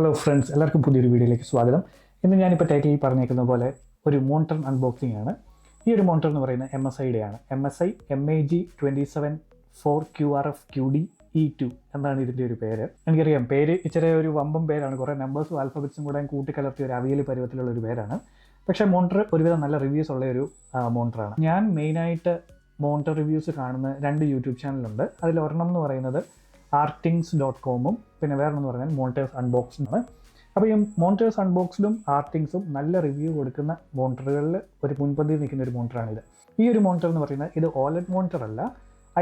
Hello friends, എല്ലാവർക്കും പുതിയൊരു വീഡിയോയിലേക്ക് സ്വാഗതം. ഇന്ന് ഞാനിപ്പോൾ ടൈറ്റിൽ പറഞ്ഞേക്കുന്ന പോലെ ഒരു മോണിറ്റർ അൺബോക്സിംഗ് ആണ്. ഈ ഒരു മോണിറ്റർ എന്ന് പറയുന്നത് MSIയുടെ ആണ്. MSI MAG274QRF-QD-E2 എന്നാണ് ഇതിൻ്റെ ഒരു പേര്. എനിക്കറിയാം, പേര് ഇച്ചിരി ഒരു വമ്പം പേരാണ്. കുറേ നമ്പേഴ്സും ആൽഫബറ്റ്സും കൂടെ കൂട്ടിക്കലർത്തിയ ഒരു അവിയൽ പരുവത്തിലുള്ള ഒരു പേരാണ്. പക്ഷേ മോണിറ്റർ ഒരുവിധം നല്ല റിവ്യൂസ് ഉള്ള ഒരു മോണിറ്ററാണ്. ഞാൻ മെയിനായിട്ട് മോണിറ്റർ റിവ്യൂസ് കാണുന്ന 2 യൂട്യൂബ് ചാനലുണ്ട്. അതിൽ ഒരെണ്ണം എന്ന് പറയുന്നത് artings.com പിന്നെ വേറെന്ന് പറഞ്ഞാൽ മോണിറ്റേഴ്സ് അൺബോക്സിംഗ് ആണ്. അപ്പോൾ ഈ മോണിറ്റേഴ്സ് അൺബോക്സിലും ആർട്ടിങ്സും നല്ല റിവ്യൂ കൊടുക്കുന്ന മോണിറ്ററുകളിൽ ഒരു മുൻപന്തിയിൽ നിൽക്കുന്ന ഒരു മോണിറ്ററാണിത്. ഈ ഒരു മോണിറ്റർ എന്ന് പറയുന്നത് ഇത് OLED മോണിറ്റർ അല്ല,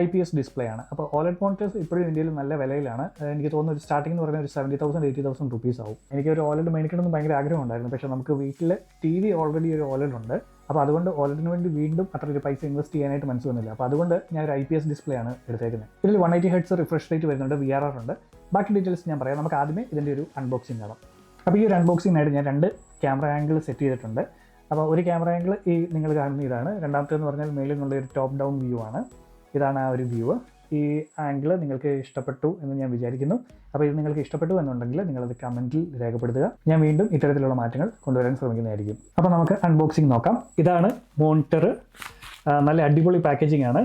IPS ഡിസ്പ്ലേ ആണ്. അപ്പോൾ OLED മോണിറ്റേഴ്സ് ഇപ്പോഴും ഇന്ത്യയിൽ നല്ല വിലയിലാണ്. എനിക്ക് തോന്നുന്നു ഒരു സ്റ്റാർട്ടിംഗ് എന്ന് പറയുന്നത് ഒരു 70,000-80,000 റുപ്പീസ് ആവും. എനിക്ക് ഒരു OLED മേടിക്കണമെന്ന് ഭയങ്കര ആഗ്രഹം ഉണ്ടായിരുന്നു. പക്ഷേ നമുക്ക് വീട്ടിൽ TV ഓൾറെഡി ഒരു OLED ഉണ്ട്. അപ്പോൾ അതുകൊണ്ട് OLEDന് വേണ്ടി വീണ്ടും അത്ര ഒരു പൈസ ഇൻവെസ്റ്റ് ചെയ്യാനായിട്ട് മനസ്സ് വന്നില്ല. അപ്പോൾ അതുകൊണ്ട് ഞാൻ ഒരു IPS ഡിസ്പ്ലേ ആണ് എടുത്തേക്കുന്നത്. ഇതിൽ 180 Hz റിഫ്രഷ് റേറ്റ് വരുന്നുണ്ട്, VRR ഉണ്ട്. ബാക്കി ഡീറ്റെയിൽസ് ഞാൻ പറയാം. നമുക്ക് ആദ്യമേ ഇതിൻ്റെ ഒരു അൺബോക്സിംഗ് കാണാം. അപ്പോൾ ഈ ഒരു അൺബോക്സിംഗിനായിട്ട് ഞാൻ 2 ക്യാമറ ആംഗിൾ സെറ്റ് ചെയ്തിട്ടുണ്ട്. അപ്പോൾ ഒരു ക്യാമറ ആംഗിൾ ഈ നിങ്ങൾ കാണുന്ന ഇതാണ്. രണ്ടാമത്തേന്ന് പറഞ്ഞാൽ മേളിൽ നിന്നുള്ള ഒരു ടോപ്പ് ഡൗൺ വ്യൂ ആണ്. ഇതാണ് ആ ഒരു വ്യൂ. ഈ ആംഗിൾ നിങ്ങൾക്ക് ഇഷ്ടപ്പെട്ടു എന്ന് ഞാൻ വിചാരിക്കുന്നു. അപ്പോൾ ഇത് നിങ്ങൾക്ക് ഇഷ്ടപ്പെട്ടു എന്നുണ്ടെങ്കിൽ നിങ്ങളത് കമൻറ്റിൽ രേഖപ്പെടുത്തുക. ഞാൻ വീണ്ടും ഇത്തരത്തിലുള്ള മാറ്റങ്ങൾ കൊണ്ടുവരാൻ ശ്രമിക്കുന്നതായിരിക്കും. അപ്പോൾ നമുക്ക് അൺബോക്സിംഗ് നോക്കാം. ഇതാണ് മോണിറ്റർ. നല്ല അടിപൊളി പാക്കേജിംഗ് ആണ്.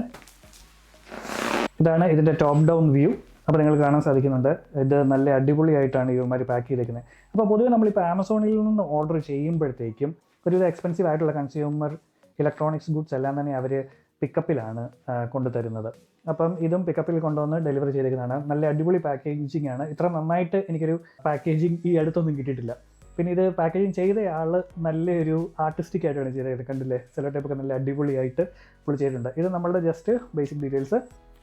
ഇതാണ് ഇതിൻ്റെ ടോപ്പ് ഡൗൺ വ്യൂ. അപ്പോൾ നിങ്ങൾ കാണാൻ സാധിക്കുന്നുണ്ട്, ഇത് നല്ല അടിപൊളിയായിട്ടാണ് ഇവന്മാർ പാക്ക് ചെയ്തേക്കുന്നത്. അപ്പോൾ പൊതുവെ നമ്മളിപ്പോൾ ആമസോണിൽ നിന്ന് ഓർഡർ ചെയ്യുമ്പോഴത്തേക്കും ഒരുവിധം എക്സ്പെൻസീവ് ആയിട്ടുള്ള കൺസ്യൂമർ ഇലക്ട്രോണിക്സ് ഗുഡ്സ് എല്ലാം തന്നെ അവർ പിക്കപ്പിലാണ് കൊണ്ടുതരുന്നത്. അപ്പം ഇതും പിക്കപ്പിൽ കൊണ്ടുവന്ന് ഡെലിവറി ചെയ്തേക്കുന്നതാണ്. നല്ല അടിപൊളി പാക്കേജിംഗ് ആണ്. ഇത്ര നന്നായിട്ട് എനിക്കൊരു പാക്കേജിങ് ഈ അടുത്തൊന്നും കിട്ടിയിട്ടില്ല. പിന്നെ ഇത് പാക്കേജിങ് ചെയ്ത ആൾ നല്ലൊരു ആർട്ടിസ്റ്റിക് ആയിട്ടാണ് ചെയ്തത്. കണ്ടില്ലേ, സെലോ ടൈപ്പൊക്കെ നല്ല അടിപൊളിയായിട്ട് പുള്ളി ചെയ്തിട്ടുണ്ട്. ഇത് നമ്മളുടെ ജസ്റ്റ് ബേസിക് ഡീറ്റെയിൽസ്.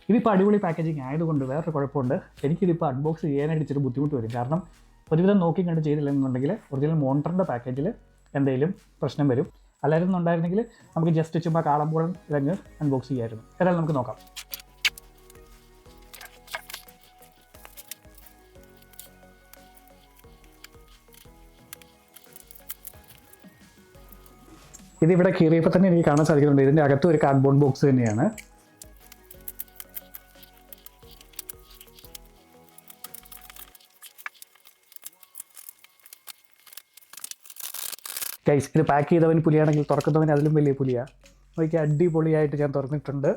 ഇതിപ്പോൾ അടിപൊളി പാക്കേജിങ് ആയതുകൊണ്ട് വേറൊരു കുഴപ്പമുണ്ട്. എനിക്കിതിപ്പോൾ അൺബോക്സ് ചെയ്യാനായിട്ട് ഇച്ചിരി ബുദ്ധിമുട്ട് വരും. കാരണം ഒരുവിധം നോക്കി കണ്ട് ചെയ്തില്ലെന്നുണ്ടെങ്കിൽ ഒറിജിനൽ മോണിറ്ററിൻ്റെ പാക്കേജിൽ എന്തെങ്കിലും പ്രശ്നം വരും. അല്ലായിരുന്നുണ്ടായിരുന്നെങ്കിൽ നമുക്ക് ജസ്റ്റ് ചുമ്മാ കാളമ്പോളം ഇതങ്ങ് അൺബോക്സ് ചെയ്യാമായിരുന്നു. ഏതായാലും നമുക്ക് നോക്കാം. ഇതിവിടെ കീറിയപ്പോൾ തന്നെ എനിക്ക് കാണാൻ സാധിക്കുന്നുണ്ട്, ഇതിൻ്റെ അകത്ത് ഒരു കാർഡ്ബോർഡ് ബോക്സ് തന്നെയാണ്. ഗൈസ്, ഇത് പാക്ക് ചെയ്തവൻ പുലിയാണെങ്കിൽ തുറക്കുന്നവൻ അതിലും വലിയ പുലിയാണ്. എനിക്ക് അടിപൊളിയായിട്ട് ഞാൻ തുറന്നിട്ടുണ്ട്.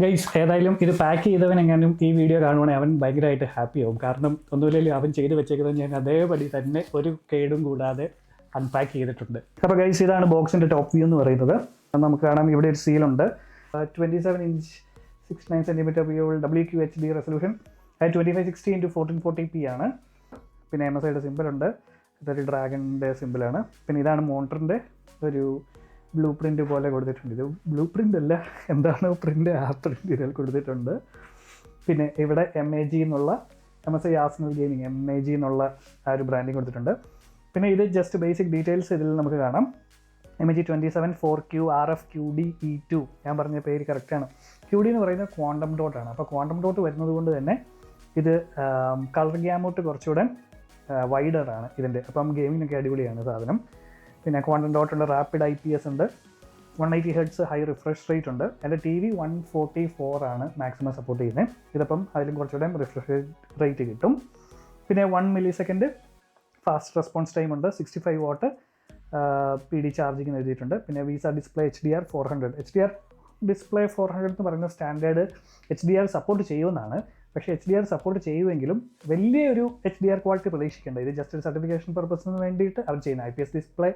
ഗൈസ്, ഏതായാലും ഇത് പാക്ക് ചെയ്തവൻ എങ്ങാനും ഈ വീഡിയോ കാണുവാണെങ്കിൽ അവൻ ഭയങ്കരമായിട്ട് ഹാപ്പി ആവും. കാരണം ഒന്നുമില്ലെങ്കിൽ അവൻ ചെയ്ത് വെച്ചേക്കുന്നത് ഞാൻ അതേപടി തന്നെ ഒരു കേടും കൂടാതെ അൺപാക്ക് ചെയ്തിട്ടുണ്ട്. അപ്പോൾ ഗൈസ്, ഇതാണ് ബോക്സിൻ്റെ ടോപ്പ് വ്യൂ എന്ന് പറയുന്നത്. നമുക്ക് കാണാം, ഇവിടെ ഒരു സീലുണ്ട്. 27 inch 69 centimetre WQHD resolution. 2560x1440p ആണ്. പിന്നെ MSIയുടെ സിമ്പിളുണ്ട്. ഇതൊരു ഡ്രാഗണിൻ്റെ സിമ്പിളാണ്. പിന്നെ ഇതാണ് മോണിറ്ററിൻ്റെ ഒരു ബ്ലൂ പ്രിൻ്റ് പോലെ കൊടുത്തിട്ടുണ്ട്. ഇത് ബ്ലൂ പ്രിൻ്റ് അല്ല, എന്താണ് പ്രിൻ്റ്, ആ പ്രിൻ്റ് ഇതിൽ കൊടുത്തിട്ടുണ്ട്. പിന്നെ ഇവിടെ MAG എന്നുള്ള MSI ആർസണൽ ഗെയിമിംഗ് MAG എന്നുള്ള ആ ഒരു ബ്രാൻഡിങ് കൊടുത്തിട്ടുണ്ട്. പിന്നെ ഇത് ജസ്റ്റ് ബേസിക് ഡീറ്റെയിൽസ് ഇതിൽ നമുക്ക് കാണാം. MAG274QRF-QD-E2. ഞാൻ പറഞ്ഞ പേര് കറക്റ്റാണ്. QD എന്ന് പറയുന്നത് ക്വാണ്ടം ഡോട്ടാണ്. അപ്പോൾ ക്വാണ്ടം ഡോട്ട് വരുന്നത് കൊണ്ട് തന്നെ ഇത് കളർ ഗ്യാമൗട്ട് കുറച്ചുകൂടെ വൈഡറാണ് ഇതിൻ്റെ. അപ്പം ഗെയിമിനൊക്കെ അടിപൊളിയാണ് സാധനം. പിന്നെ ക്വാണ്ടം ഡോട്ടുണ്ട്, റാപ്പിഡ് IPS ഉണ്ട്, 180 Hz ഹൈ റിഫ്രഷ് റേറ്റ് ഉണ്ട്. എൻ്റെ TV 144 ആണ് മാക്സിമം സപ്പോർട്ട് ചെയ്യുന്നത്. ഇതിപ്പം അതിലും കുറച്ചുകൂടെ റിഫ്രഷ് റേറ്റ് കിട്ടും. പിന്നെ 1 millisecond ഫാസ്റ്റ് റെസ്പോൺസ് ടൈം ഉണ്ട്. 65 watt PD ചാർജിങ് എഴുതിയിട്ടുണ്ട്. പിന്നെ VISA display HDR 400. HDR display 400 എന്ന് പറയുന്ന സ്റ്റാൻഡേർഡ് HDR സപ്പോർട്ട് ചെയ്യുമെന്നാണ്. പക്ഷേ HDR സപ്പോർട്ട് ചെയ്യുമെങ്കിലും വലിയൊരു HDR ക്വാളിറ്റി പ്രതീക്ഷിക്കേണ്ട. ഇത് ജസ്റ്റ് ഒരു സർട്ടിഫിക്കേഷൻ പർപ്പസിന് വേണ്ടിയിട്ട് അവർ ചെയ്യുന്ന IPS ഡിസ്പ്ലേ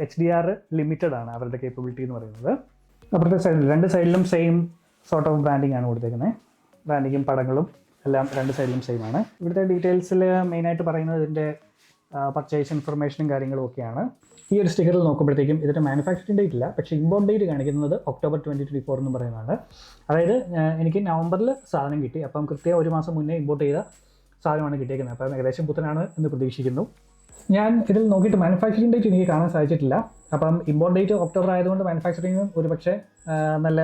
HDR ലിമിറ്റഡ് ആണ് അവരുടെ കേപ്പബിലിറ്റി എന്ന് പറയുന്നത്. അപ്പുറത്തെ സൈഡിൽ 2 സൈഡിലും സെയിം സോർട്ട് ഓഫ് ബ്രാൻഡിങ് ആണ് കൊടുത്തേക്കുന്നത്. ബ്രാൻഡിങ്ങും പടങ്ങളും എല്ലാം 2 സൈഡിലും സെയിം ആണ്. ഇവിടുത്തെ ഡീറ്റെയിൽസിൽ മെയിനായിട്ട് പറയുന്നത് ഇതിൻ്റെ പർച്ചേസ് ഇൻഫർമേഷനും കാര്യങ്ങളും ഒക്കെയാണ്. ഈ ഒരു സ്റ്റിക്കറിൽ നോക്കുമ്പോഴത്തേക്കും ഇതിൻ്റെ മാനുഫാക്ചറിംഗ് ഡേറ്റ് ഇല്ല, പക്ഷേ ഇമ്പോർട്ട് ഡേറ്റ് കാണിക്കുന്നത് October 2024 എന്ന് പറയുന്നതാണ്. അതായത് എനിക്ക് നവംബറിൽ സാധനം കിട്ടി. അപ്പം കൃത്യം 1 മാസം മുന്നേ ഇമ്പോർട്ട് ചെയ്ത സാധനമാണ് കിട്ടിയിരിക്കുന്നത്. അപ്പം ഏകദേശം പുത്തനാണ് എന്ന് പ്രതീക്ഷിക്കുന്നു. ഞാൻ ഇതിൽ നോക്കിയിട്ട് മാനുഫാക്ചറിംഗ് ഡേറ്റ് എനിക്ക് കാണാൻ സാധിച്ചിട്ടില്ല. അപ്പം ഇമ്പോർട്ട് ഡേറ്റ് ഒക്ടോബർ ആയതുകൊണ്ട് മാനുഫാക്ചറിംഗും ഒരു പക്ഷേ നല്ല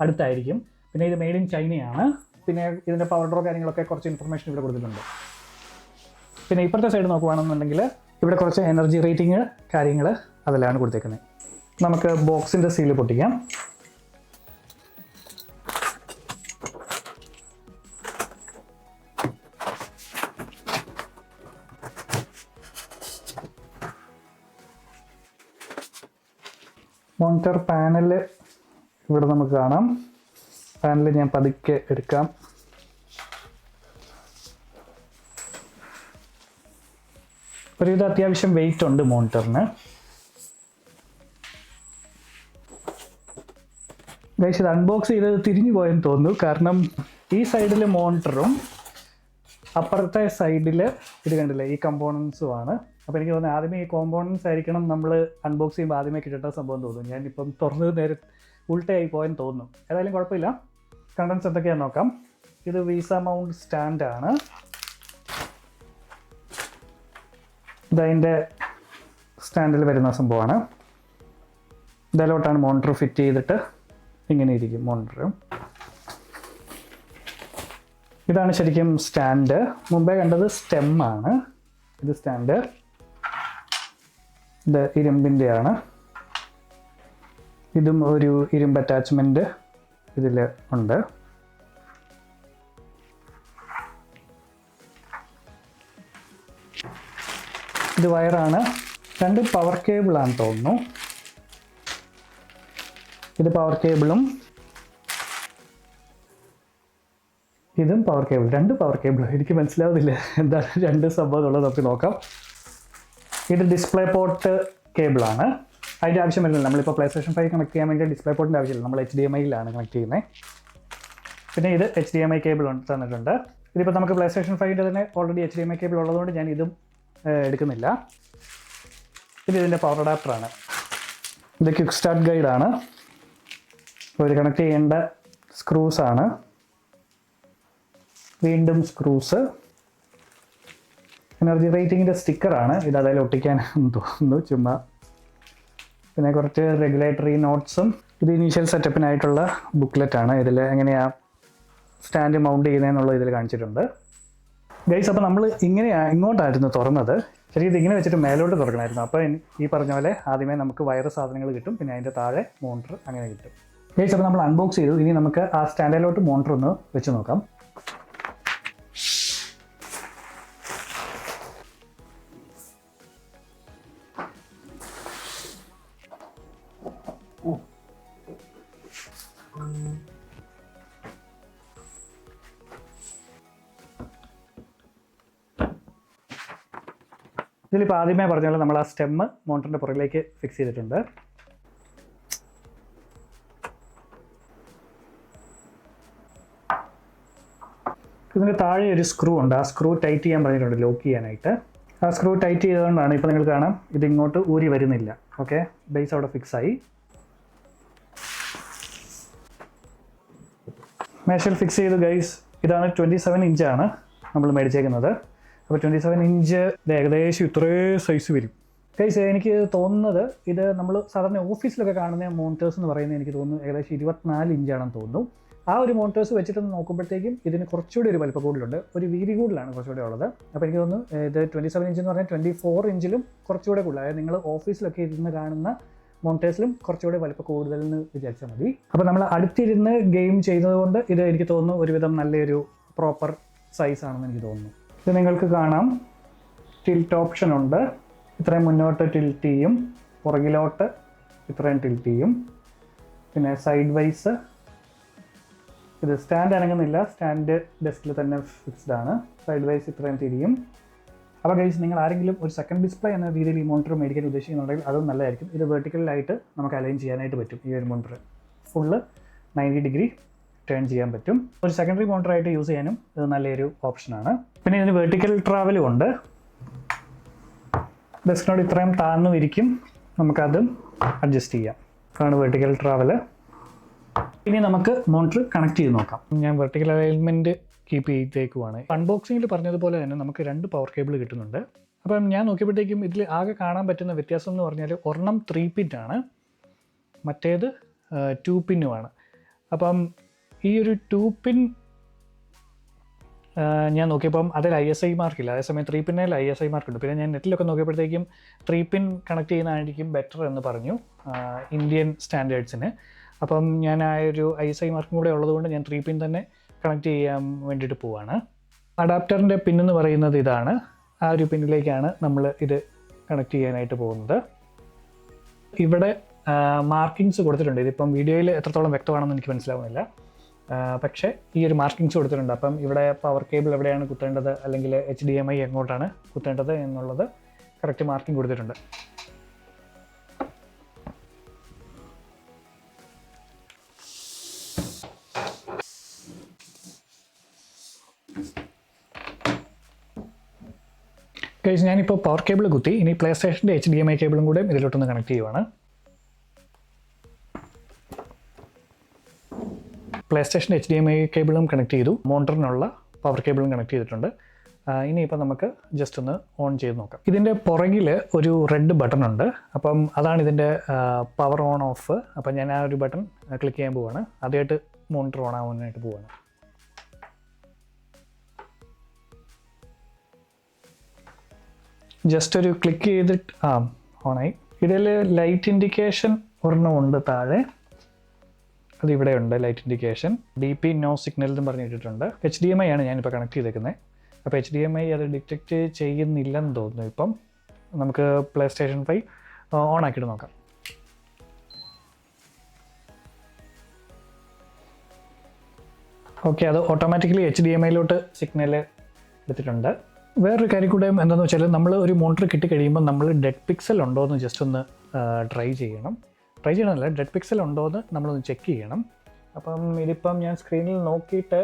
അടുത്തായിരിക്കും. പിന്നെ ഇത് മെയ്ഡ് ഇൻ ചൈനയാണ്. പിന്നെ ഇതിൻ്റെ പവർ ഡ്രോ കാര്യങ്ങളൊക്കെ കുറച്ച് ഇൻഫർമേഷൻ ഇവിടെ കൊടുത്തിട്ടുണ്ട്. പിന്നെ ഇപ്പുറത്തെ സൈഡ് നോക്കുകയാണെന്നുണ്ടെങ്കിൽ ഇവിടെ കുറച്ച് എനർജി റേറ്റിംഗ് കാര്യങ്ങൾ അതെല്ലാം കൊടുത്തേക്കുന്നത്. നമുക്ക് ബോക്സിൻ്റെ സീല് പൊട്ടിക്കാം. മോണിറ്റർ പാനൽ ഇവിടെ നമുക്ക് കാണാം. പാനൽ ഞാൻ പതുക്കെ എടുക്കാം. ഒരുവിധം അത്യാവശ്യം വെയിറ്റ് ഉണ്ട് മോണിറ്ററിന്. ഗൈസ് ഇത് അൺബോക്സ് ചെയ്തത് തിരിഞ്ഞു പോയെന്ന് തോന്നുന്നു. കാരണം ഈ സൈഡിൽ മോണിറ്ററും അപ്പുറത്തെ സൈഡിൽ ഇത് കണ്ടില്ലേ ഈ കമ്പോണൻസുമാണ്. അപ്പോൾ എനിക്ക് തോന്നുന്നത് ആദ്യമേ ഈ കോമ്പോണൻസ് ആയിരിക്കണം നമ്മൾ അൺബോക്സ് ചെയ്യുമ്പോൾ ആദ്യമേ കിട്ടേണ്ട സംഭവം തോന്നുന്നു. ഞാനിപ്പം തുറന്നത് നേരെ ഉൾട്ടയായി പോയെന്ന് തോന്നുന്നു. ഏതായാലും കുഴപ്പമില്ല. കണ്ടൻസ് എന്തൊക്കെയാണെന്ന് നോക്കാം. ഇത് വീസ മൗണ്ട് സ്റ്റാൻഡാണ്. ഇതതിൻ്റെ സ്റ്റാൻഡിൽ വരുന്ന സംഭവമാണ്. ഇതിലോട്ടാണ് മോണിറ്റർ ഫിറ്റ് ചെയ്തിട്ട് ഇങ്ങനെ ഇരിക്കും മോണിറ്റർ. ഇതാണ് ശരിക്കും സ്റ്റാൻഡ്. മുമ്പേ കണ്ടത് സ്റ്റെമ്മാണ്. ഇത് സ്റ്റാൻഡ്. ഇത് ഇരുമ്പിൻ്റെയാണ്. ഇതും ഒരു ഇരുമ്പ് അറ്റാച്ച്മെൻറ്റ് ഇതിൽ ഉണ്ട്. ഇത് വയറാണ്. 2 പവർ കേബിളാണെന്ന് തോന്നുന്നു. ഇത് പവർ കേബിളും ഇതും പവർ കേബിൾ. 2 പവർ കേബിളും. എനിക്ക് മനസ്സിലാവുന്നില്ല എന്താണ് 2 സംഭവം ഉള്ളത്. നമുക്ക് നോക്കാം. ഇത് ഡിസ്പ്ലേ പോർട്ട് കേബിളാണ്. അതിൻ്റെ ആവശ്യം വരുന്നില്ല. നമ്മളിപ്പോൾ PlayStation 5 കണക്ട് ചെയ്യാൻ വേണ്ടി ഡിസ്പ്ലേ പോർട്ടിൻ്റെ ആവശ്യമില്ല. നമ്മൾ HDMI-യിലാണ് കണക്ട് ചെയ്യുന്നത്. പിന്നെ ഇത് HDMI കേബിൾ തന്നിട്ടുണ്ട്. ഇതിപ്പോൾ നമുക്ക് PlayStation 5-ൻ്റെ തന്നെ ഓൾറെഡി HDMI കേബിൾ ഉള്ളതുകൊണ്ട് ഞാൻ ഇതും എടുക്കുന്നില്ല. ഇത് ഇതിൻ്റെ പവർ അഡാപ്റ്ററാണ്. ഇത് ക്വിക്ക് സ്റ്റാർട്ട് ഗൈഡാണ്. ഒരു കണക്ട് ചെയ്യേണ്ട സ്ക്രൂസാണ്. വീണ്ടും സ്ക്രൂസ്. എനർജി റേറ്റിങ്ങിൻ്റെ സ്റ്റിക്കറാണ്. ഇത് അതിൽ ഒട്ടിക്കാനെന്ന് തോന്നുന്നു ചുമ്മാ. പിന്നെ കുറച്ച് റെഗുലേറ്ററി നോട്ട്സും. ഇത് ഇനീഷ്യൽ സെറ്റപ്പിനായിട്ടുള്ള ബുക്ക്ലെറ്റാണ്. ഇതിൽ എങ്ങനെയാണ് സ്റ്റാൻഡ് മൗണ്ട് ചെയ്യുന്നതെന്നുള്ളത് ഇതിൽ കാണിച്ചിട്ടുണ്ട്. ഗൈസ് അപ്പോൾ നമ്മൾ ഇങ്ങോട്ടായിരുന്നു തുറന്നത്. ശരി, ഇതിങ്ങനെ വെച്ചിട്ട് മേലോട്ട് തുറക്കണമായിരുന്നു. അപ്പോൾ ഈ പറഞ്ഞ പോലെ ആദ്യമേ നമുക്ക് വയറ് സാധനങ്ങൾ കിട്ടും. പിന്നെ അതിൻ്റെ താഴെ മോണിറ്റർ അങ്ങനെ കിട്ടും. ഗൈസ് അപ്പോൾ നമ്മൾ അൺബോക്സ് ചെയ്തു. ഇനി നമുക്ക് ആ സ്റ്റാൻഡിലോട്ട് മോണിറ്റർ ഒന്ന് വെച്ച് നോക്കാം. ഇതിലിപ്പോൾ ആദ്യമേ പറഞ്ഞ പോലെ നമ്മൾ ആ സ്റ്റെമ്മ് മോണിറ്ററിൻ്റെ പുറകിലേക്ക് ഫിക്സ് ചെയ്തിട്ടുണ്ട്. ഇതിന് താഴെ ഒരു സ്ക്രൂ ഉണ്ട്. ആ സ്ക്രൂ ടൈറ്റ് ചെയ്യാൻ പറഞ്ഞിട്ടുണ്ട് ലോക്ക് ചെയ്യാനായിട്ട്. ആ സ്ക്രൂ ടൈറ്റ് ചെയ്തുകൊണ്ടാണ് ഇപ്പോൾ നിങ്ങൾ കാണാം ഇതിങ്ങോട്ട് ഊരി വരുന്നില്ല. ഓക്കെ, ബേസ് അവിടെ ഫിക്സായി. മേശയിൽ ഫിക്സ് ചെയ്തു ഗൈസ്. ഇതാണ് 27 ഇഞ്ചാണ് നമ്മൾ മേടിച്ചേക്കുന്നത്. അപ്പോൾ 27 ഇഞ്ച് ഇത് ഏകദേശം ഇത്രയും സൈസ് വരും ഗൈസ്. എനിക്ക് തോന്നുന്നത് ഇത് നമ്മൾ സാധാരണ ഓഫീസിലൊക്കെ കാണുന്ന മോണിറ്റേഴ്സ് എന്ന് പറയുന്നത് എനിക്ക് തോന്നുന്നു ഏകദേശം 24 ഇഞ്ചാണെന്ന് തോന്നുന്നു. ആ ഒരു മോണിറ്റേഴ്സ് വെച്ചിട്ട് നോക്കുമ്പോഴത്തേക്കും ഇതിന് കുറച്ചുകൂടി ഒരു വലിപ്പം കൂടുതലുണ്ട്. ഒരു വീതി കൂടുതലാണ് കുറച്ചുകൂടി ഉള്ളത്. അപ്പോൾ എനിക്ക് തോന്നുന്നു ഇത് 27 ഇഞ്ച് എന്ന് പറഞ്ഞാൽ 24 ഇഞ്ചിലും കുറച്ചുകൂടെ കൂടുതൽ. അതായത് നിങ്ങൾ ഓഫീസിലൊക്കെ ഇരുന്ന് കാണുന്ന മോണിറ്റേഴ്സിലും കുറച്ചുകൂടി വലിപ്പം കൂടുതലെന്ന് വിചാരിച്ചാൽ മതി. അപ്പോൾ നമ്മൾ അടുത്തിരുന്ന് ഗെയിം ചെയ്യുന്നതുകൊണ്ട് ഇത് എനിക്ക് തോന്നുന്നു ഒരുവിധം നല്ലൊരു പ്രോപ്പർ സൈസാണെന്ന് എനിക്ക് തോന്നുന്നു. ഇത് നിങ്ങൾക്ക് കാണാം ടിൽറ്റ് ഓപ്ഷൻ ഉണ്ട്. ഇത്രയും മുന്നോട്ട് ടിൽറ്റ് ചെയ്യും, പുറകിലോട്ട് ഇത്രയും ടിൽറ്റ് ചെയ്യും. പിന്നെ സൈഡ് വൈസ് ഇത് സ്റ്റാൻഡ് അനങ്ങുന്നില്ല. സ്റ്റാൻഡ് ഡെസ്കിൽ തന്നെ ഫിക്സ്ഡ് ആണ്. സൈഡ് വൈസ് ഇത്രയും തിരിയും. അപ്പോൾ ഗൈസ് നിങ്ങൾ ആരെങ്കിലും ഒരു സെക്കൻഡ് ഡിസ്പ്ലേ എന്ന രീതിയിൽ ഈ മോണിറ്റർ മേടിക്കാൻ ഉദ്ദേശിക്കുന്നുണ്ടെങ്കിൽ അതും നല്ലതായിരിക്കും. ഇത് വെർട്ടിക്കലായിട്ട് നമുക്ക് അലൈൻ ചെയ്യാനായിട്ട് പറ്റും. ഈ ഒരു മോണിറ്റർ ഫുള്ള് 90 ഡിഗ്രി ടേൺ ചെയ്യാൻ പറ്റും. ഒരു സെക്കൻഡറി മോണിറ്ററായിട്ട് യൂസ് ചെയ്യാനും ഇത് നല്ലൊരു ഓപ്ഷനാണ്. പിന്നെ ഇതിന് വെർട്ടിക്കൽ ട്രാവലും ഉണ്ട്. ഡെസ്കിനോട് ഇത്രയും താഴ്ന്നു ഇരിക്കും, നമുക്കതും അഡ്ജസ്റ്റ് ചെയ്യാം. അതാണ് വെർട്ടിക്കൽ ട്രാവല്. ഇനി നമുക്ക് മോണിറ്റർ കണക്ട് ചെയ്ത് നോക്കാം. ഞാൻ വെർട്ടിക്കൽ അലൈൻമെൻറ്റ് കീപ്പ് ചെയ്തേക്കുവാണ്. അൺബോക്സിങ്ങിൽ പറഞ്ഞതുപോലെ തന്നെ നമുക്ക് 2 പവർ കേബിൾ കിട്ടുന്നുണ്ട്. അപ്പം ഞാൻ നോക്കിയപ്പോഴത്തേക്കും ഇതിൽ ആകെ കാണാൻ പറ്റുന്ന വ്യത്യാസം എന്ന് പറഞ്ഞാൽ ഒരെണ്ണം 3 പിന്നാണ്, മറ്റേത് 2 പിന്നുമാണ്. അപ്പം ഈ ഒരു 2 പിൻ ഞാൻ നോക്കിയപ്പം അതിൽ ISI മാർക്കില്ല. അതേസമയം 3 പിന്നിൽ ISI മാർക്കുണ്ട്. പിന്നെ ഞാൻ നെറ്റിലൊക്കെ നോക്കിയപ്പോഴത്തേക്കും 3 പിൻ കണക്ട് ചെയ്യുന്നതായിരിക്കും ബെറ്റർ എന്ന് പറഞ്ഞു ഇന്ത്യൻ സ്റ്റാൻഡേർഡ്സിന്. അപ്പം ഞാൻ ആ ഒരു ISI മാർക്കും കൂടെ ഉള്ളതുകൊണ്ട് ഞാൻ 3 പിൻ തന്നെ കണക്ട് ചെയ്യാൻ വേണ്ടിയിട്ട് പോവാണ്. അഡാപ്റ്ററിൻ്റെ പിന്നെന്ന് പറയുന്നത് ഇതാണ്. ആ ഒരു പിന്നിലേക്കാണ് നമ്മൾ ഇത് കണക്ട് ചെയ്യാനായിട്ട് പോകുന്നത്. ഇവിടെ മാർക്കിങ്സ് കൊടുത്തിട്ടുണ്ട്. ഇതിപ്പം വീഡിയോയിൽ എത്രത്തോളം വ്യക്തമാണെന്ന് എനിക്ക് മനസ്സിലാവുന്നില്ല, പക്ഷേ ഈ ഒരു മാർക്കിങ്സ് കൊടുത്തിട്ടുണ്ട്. അപ്പം ഇവിടെ പവർ കേബിൾ എവിടെയാണ് കുത്തേണ്ടത്, അല്ലെങ്കിൽ HDMI എങ്ങോട്ടാണ് കുത്തേണ്ടത് എന്നുള്ളത് കറക്റ്റ് മാർക്കിംഗ് കൊടുത്തിട്ടുണ്ട്. ഗൈസ്, ഞാനിപ്പോൾ പവർ കേബിൾ കുത്തി. ഇനി പ്ലേ സ്റ്റേഷൻ്റെ HDMI കേബിളും കൂടെ ഇതിലോട്ടൊന്ന് കണക്ട് ചെയ്യുവാണ്. പ്ലേ സ്റ്റേഷൻ്റെ HDMI കേബിളും കണക്ട് ചെയ്തു, മോണിറ്ററിനുള്ള പവർ കേബിളും കണക്ട് ചെയ്തിട്ടുണ്ട്. ഇനിയിപ്പോൾ നമുക്ക് ജസ്റ്റ് ഒന്ന് ഓൺ ചെയ്ത് നോക്കാം. ഇതിൻ്റെ പുറകിൽ ഒരു റെഡ് ബട്ടൺ ഉണ്ട്. അപ്പം അതാണ് ഇതിൻ്റെ പവർ ഓൺ ഓഫ്. അപ്പം ഞാൻ ആ ഒരു ബട്ടൺ ക്ലിക്ക് ചെയ്യാൻ പോവുകയാണ്. ആദ്യമായിട്ട് മോണിറ്റർ ഓൺ ആവാനായിട്ട് പോവുകയാണ്. ജസ്റ്റ് ഒരു ക്ലിക്ക് ചെയ്തിട്ട് ഓണായി. ഇതിൽ ലൈറ്റ് ഇൻഡിക്കേഷൻ ഒരെണ്ണം ഉണ്ട് താഴെ, അതിവിടെ ഉണ്ട് light indication. DP no signal എന്നും പറഞ്ഞിട്ടിട്ടുണ്ട്. HDMI ആണ് ഞാനിപ്പോൾ കണക്ട് ചെയ്തേക്കുന്നത്. അപ്പോൾ HDMI അത് ഡിറ്റക്റ്റ് ചെയ്യുന്നില്ലെന്ന് തോന്നുന്നു. ഇപ്പം നമുക്ക് പ്ലേ സ്റ്റേഷൻ 5 ഓൺ ആക്കിയിട്ട് നോക്കാം. ഓക്കെ, അത് ഓട്ടോമാറ്റിക്കലി HDMIയിലോട്ട് സിഗ്നൽ എടുത്തിട്ടുണ്ട്. വേറൊരു കാര്യം കൂടെ എന്താണെന്ന് വെച്ചാൽ, നമ്മൾ ഒരു മോണിറ്റർ കിട്ടിക്കഴിയുമ്പോൾ നമ്മൾ ഡെഡ് പിക്സൽ ഉണ്ടോ എന്ന് ജസ്റ്റ് ഒന്ന് ട്രൈ ചെയ്യണമല്ല, ഡെഡ് പിക്സൽ ഉണ്ടോ എന്ന് നമ്മളൊന്ന് ചെക്ക് ചെയ്യണം. അപ്പം ഇതിപ്പം ഞാൻ സ്ക്രീനിൽ നോക്കിയിട്ട്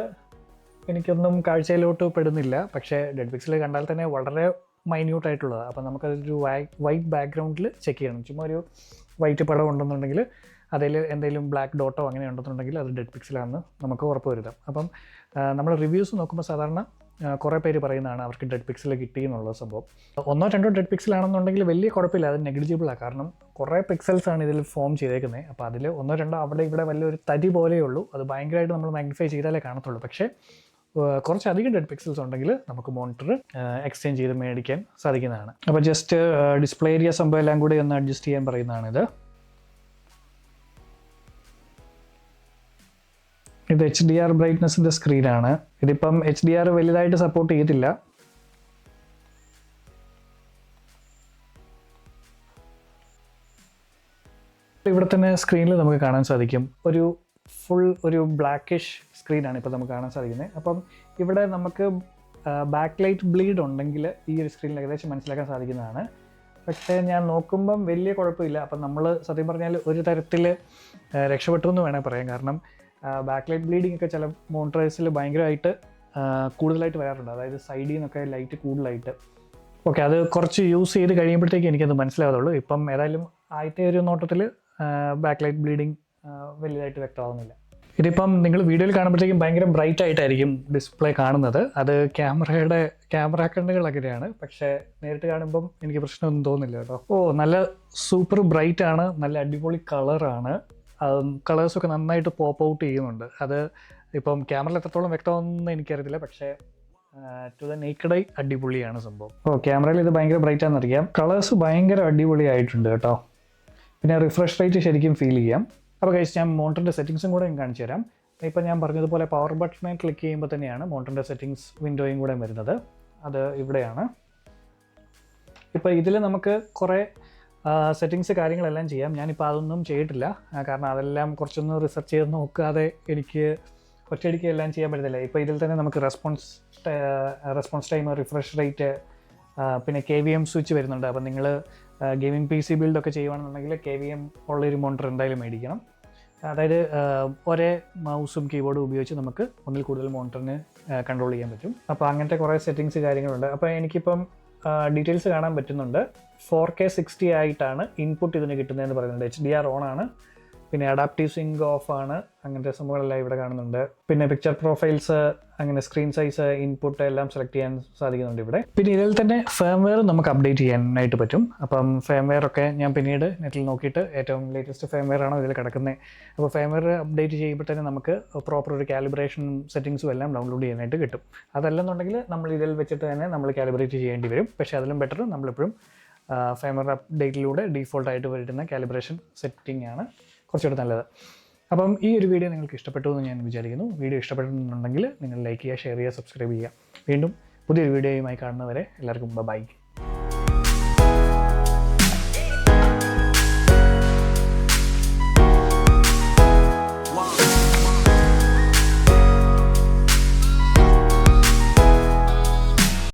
എനിക്കൊന്നും കാഴ്ചയിലോട്ട് പെടുന്നില്ല. പക്ഷേ ഡെഡ് പിക്സൽ കണ്ടാൽ തന്നെ വളരെ മൈന്യൂട്ടായിട്ടുള്ളതാണ്. അപ്പം നമുക്കതൊരു വൈറ്റ് ബാക്ക്ഗ്രൗണ്ടിൽ ചെക്ക് ചെയ്യണം. ചുമ്മാ ഒരു വൈറ്റ് പടം ഉണ്ടെന്നുണ്ടെങ്കിൽ അതിൽ എന്തെങ്കിലും ബ്ലാക്ക് ഡോട്ടോ അങ്ങനെ ഉണ്ടെന്നുണ്ടെങ്കിൽ അത് ഡെഡ് പിക്സലാണെന്ന് നമുക്ക് ഉറപ്പ് വരുത്താം. അപ്പം നമ്മൾ റിവ്യൂസ് നോക്കുമ്പോൾ സാധാരണ കുറേ പേര് പറയുന്നതാണ് അവർക്ക് ഡെഡ് പിക്സൽ കിട്ടി എന്നുള്ള സംഭവം. 1-2 ഡെഡ് പിക്സൽ ആണെന്നുണ്ടെങ്കിൽ വലിയ കുഴപ്പമില്ല, അത് നെഗ്ലിജിബിളാണ്. കാരണം കുറേ പിക്സൽസാണ് ഇതിൽ ഫോം ചെയ്തേക്കുന്നത്. അപ്പോൾ അതിൽ 1-2 അവിടെ ഇവിടെ വലിയൊരു തരി പോലെയേ ഉള്ളൂ. അത് ഭയങ്കരമായിട്ട് നമ്മൾ മാഗ്നിഫൈ ചെയ്താലേ കാണത്തുള്ളൂ. പക്ഷേ കുറച്ചധികം ഡെഡ് പിക്സൽസ് ഉണ്ടെങ്കിൽ നമുക്ക് മോണിറ്റർ എക്സ്ചേഞ്ച് ചെയ്ത് മേടിക്കാൻ സാധിക്കുന്നതാണ്. അപ്പോൾ ജസ്റ്റ് ഡിസ്പ്ലേ ഏരിയ സംഭവം എല്ലാം കൂടി ഒന്ന് അഡ്ജസ്റ്റ് ചെയ്യാൻ പറയുന്നതാണിത്. ഇത് HDR ബ്രൈറ്റ്നസിൻ്റെ സ്ക്രീനാണ്. ഇതിപ്പം HDR വലുതായിട്ട് സപ്പോർട്ട് ചെയ്തില്ല. ഇവിടെ തന്നെ സ്ക്രീനിൽ നമുക്ക് കാണാൻ സാധിക്കും ഒരു ബ്ലാക്കിഷ് സ്ക്രീനാണ് ഇപ്പോൾ നമുക്ക് കാണാൻ സാധിക്കുന്നത്. അപ്പം ഇവിടെ നമുക്ക് ബാക്ക് ലൈറ്റ് ബ്ലീഡ് ഉണ്ടെങ്കിൽ ഈ ഒരു സ്ക്രീനിൽ ഏകദേശം മനസ്സിലാക്കാൻ സാധിക്കുന്നതാണ്. പക്ഷേ ഞാൻ നോക്കുമ്പം വലിയ കുഴപ്പമില്ല. അപ്പം നമ്മൾ സത്യം പറഞ്ഞാൽ ഒരു തരത്തിൽ രക്ഷപ്പെട്ടു എന്ന് വേണേൽ പറയാം. കാരണം ബാക്ക് ലൈറ്റ് ബ്ലീഡിംഗ് ഒക്കെ ചില മോണിറ്റേഴ്സിൽ ഭയങ്കരമായിട്ട് കൂടുതലായിട്ട് വരാറുണ്ട്. അതായത് സൈഡിൽ നിന്നൊക്കെ ലൈറ്റ് കൂടുതലായിട്ട്. ഓക്കെ, അത് കുറച്ച് യൂസ് ചെയ്ത് കഴിയുമ്പോഴത്തേക്ക് എനിക്കത് മനസ്സിലാവുള്ളൂ. ഇപ്പം ഏതായാലും ആദ്യത്തെ ഒരു നോട്ടത്തിൽ ബാക്ക് ലൈറ്റ് ബ്ലീഡിങ് വലിയതായിട്ട് വ്യക്തമാകുന്നില്ല. ഇതിപ്പം നിങ്ങൾ വീഡിയോയിൽ കാണുമ്പോഴത്തേക്കും ഭയങ്കര ബ്രൈറ്റ് ആയിട്ടായിരിക്കും ഡിസ്പ്ലേ കാണുന്നത്. അത് ക്യാമറ കണ്ണുകളൊക്കെയാണ്. പക്ഷേ നേരിട്ട് കാണുമ്പം എനിക്ക് പ്രശ്നമൊന്നും തോന്നുന്നില്ല കേട്ടോ. നല്ല സൂപ്പർ ബ്രൈറ്റ് ആണ്, നല്ല അടിപൊളി കളറാണ്. കളേഴ്സൊക്കെ നന്നായിട്ട് പോപ്പ് ഔട്ട് ചെയ്യുന്നുണ്ട്. അത് ഇപ്പം ക്യാമറയിൽ എത്രത്തോളം വ്യക്തമാണെന്ന് എനിക്കറിയത്തില്ല, പക്ഷേ ടു ദ നേക്കഡ് ഐ അടിപൊളിയാണ് സംഭവം. ക്യാമറയിൽ ഇത് ഭയങ്കര ബ്രൈറ്റ് ആണെന്നറിയാം. കളേഴ്സ് ഭയങ്കര അടിപൊളിയായിട്ടുണ്ട് കേട്ടോ. പിന്നെ റിഫ്രഷ് റേറ്റ് ശരിക്കും ഫീൽ ചെയ്യാം. അപ്പോൾ ഗൈസ്, ഞാൻ മോണിറ്ററിൻ്റെ സെറ്റിങ്സും കൂടെ ഞാൻ കാണിച്ചു തരാം. ഇപ്പം ഞാൻ പറഞ്ഞതുപോലെ പവർ ബട്ടണിൽ ക്ലിക്ക് ചെയ്യുമ്പോൾ തന്നെയാണ് മോണിറ്ററിൻ്റെ സെറ്റിങ്സ് വിൻഡോയും കൂടെ വരുന്നത്. അത് ഇവിടെയാണ്. ഇപ്പോൾ ഇതിൽ നമുക്ക് കുറേ സെറ്റിങ്സ് കാര്യങ്ങളെല്ലാം ചെയ്യാം. ഞാനിപ്പോൾ അതൊന്നും ചെയ്തിട്ടില്ല. കാരണം അതെല്ലാം കുറച്ചൊന്ന് റിസർച്ച് ചെയ്ത് നോക്കാതെ എനിക്ക് ഒറ്റയടിക്ക് എല്ലാം ചെയ്യാൻ പറ്റത്തില്ല. ഇപ്പോൾ ഇതിൽ തന്നെ നമുക്ക് റെസ്പോൺസ് ടൈം, റിഫ്രഷ് റേറ്റ്, പിന്നെ KVM സ്വിച്ച് വരുന്നുണ്ട്. അപ്പം നിങ്ങൾ ഗെയിമിംഗ് PC ബിൽഡൊക്കെ ചെയ്യുകയാണെന്നുണ്ടെങ്കിൽ KVM ഉള്ളൊരു മോണിറ്റർ എന്തായാലും മേടിക്കണം. അതായത് ഒരേ മൗസും കീബോർഡും ഉപയോഗിച്ച് നമുക്ക് ഒന്നിൽ കൂടുതൽ മോണിറ്ററിന് കൺട്രോൾ ചെയ്യാൻ പറ്റും. അപ്പോൾ അങ്ങനത്തെ കുറേ സെറ്റിങ്സ് കാര്യങ്ങളുണ്ട്. അപ്പോൾ എനിക്കിപ്പം ഡീറ്റെയിൽസ് കാണാൻ പറ്റുന്നുണ്ട്. 4K 60 ആയിട്ടാണ് ഇൻപുട്ട് ഇതിന് കിട്ടുന്നതെന്ന് പറയുന്നുണ്ട്. HDR ഓൺ ആണ്. പിന്നെ അഡാപ്റ്റീവ് സിങ്ക് ഓഫ് ആണ്. അങ്ങനത്തെ സംഭവങ്ങളെല്ലാം ഇവിടെ കാണുന്നുണ്ട്. പിന്നെ പിക്ചർ പ്രൊഫൈൽസ്, അങ്ങനെ സ്ക്രീൻ സൈസ്, ഇൻപുട്ട് എല്ലാം സെലക്ട് ചെയ്യാൻ സാധിക്കുന്നുണ്ട് ഇവിടെ. പിന്നെ ഇതിൽ തന്നെ ഫേംവെയർ നമുക്ക് അപ്ഡേറ്റ് ചെയ്യാനായിട്ട് പറ്റും. അപ്പം ഫേംവെയർ ഒക്കെ ഞാൻ പിന്നീട് നെറ്റിൽ നോക്കിയിട്ട് ഏറ്റവും ലേറ്റസ്റ്റ് ഫേംവെയർ ആണോ ഇതിൽ കിടക്കുന്നത്. അപ്പോൾ ഫേംവെയർ അപ്ഡേറ്റ് ചെയ്യുമ്പോൾ തന്നെ നമുക്ക് പ്രോപ്പർ ഒരു കാലിബ്രേഷൻ സെറ്റിങ്സും എല്ലാം ഡൗൺലോഡ് ചെയ്യാനായിട്ട് കിട്ടും. അതല്ലെന്നുണ്ടെങ്കിൽ നമ്മൾ ഇതിൽ വെച്ചിട്ട് തന്നെ നമ്മൾ കാലിബ്രേറ്റ് ചെയ്യേണ്ടി വരും. പക്ഷേ അതിലും ബെറ്റർ നമ്മളെപ്പോഴും ഫേംവെയർ അപ്ഡേറ്റിലൂടെ ഡീഫോൾട്ടായിട്ട് വരുന്ന കാലിബ്രേഷൻ സെറ്റിംഗ് ആണ് കുറച്ചുകൂടെ നല്ലത്. അപ്പം ഈ ഒരു വീഡിയോ നിങ്ങൾക്ക് ഇഷ്ടപ്പെട്ടു എന്ന് ഞാൻ വിചാരിക്കുന്നു. വീഡിയോ ഇഷ്ടപ്പെട്ടിട്ടുണ്ടെങ്കിൽ നിങ്ങൾ ലൈക്ക് ചെയ്യുക, ഷെയർ ചെയ്യുക, സബ്സ്ക്രൈബ് ചെയ്യുക. വീണ്ടും പുതിയൊരു വീഡിയോയുമായി കാണുന്നവരെ എല്ലാവർക്കും ബൈ.